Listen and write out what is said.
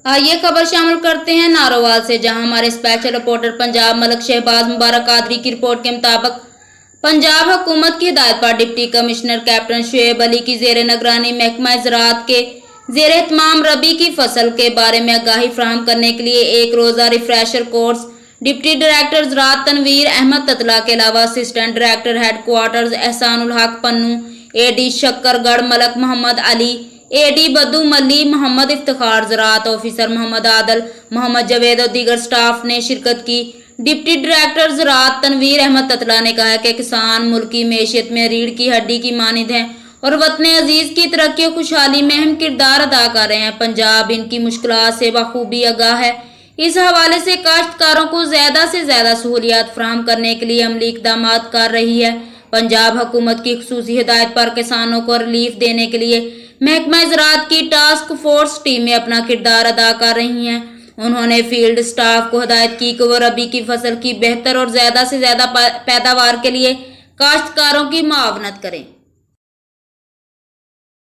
आइए खबर शामिल करते हैं नारोवाल से, जहां हमारे स्पेशल रिपोर्टर पंजाब मलक शहबाज मुबारक कादरी की रिपोर्ट के मुताबिक पंजाब हुकूमत की हिदायत पर deputy commissioner captain Shoaib Ali की जेर निगरानी महकमा ज़राअत के जेर एहतमाम रबी की फसल के बारे में आगाही फराहम करने के लिए एक रोज़ा रिफ्रेशर कोर्स डिप्टी डायरेक्टर ज़राअत तनवीर अहमद ततला के अलावा assistant director headquarters Ehsanul Haq Pannu, AD Shakargarh Malik Mohammad Ali, AD Baddomalhi Mohammad Iftikhar, ज़राअत ऑफिसर मोहम्मद आदल, मोहम्मद जवेद और दीगर स्टाफ ने शिरकत की। डिप्टी डायरेक्टर ज़राअत तनवीर अहमद ततला ने कहा कि किसान मुल्क की मैशियत में रीढ़ की हड्डी की मानिंद हैं और वतन अजीज की तरक्की और खुशहाली में अहम किरदार अदा कर रहे हैं। पंजाब इनकी मुश्किलात से बखूबी आगाह है। इस हवाले से काश्तकारों को ज़्यादा से ज़्यादा सहूलियात फराहम करने के लिए अमली इक़दाम कर रही है। पंजाब हुकूमत की खुसूसी हिदायत पर किसानों को रिलीफ देने के लिए महकमा ज़राअत की टास्क फोर्स टीमें अपना किरदार अदा कर रही हैं। उन्होंने फील्ड स्टाफ को हिदायत की कि वो रबी की फसल की बेहतर और ज़्यादा से ज़्यादा पैदावार के लिए काश्तकारों की मुआवनत करें।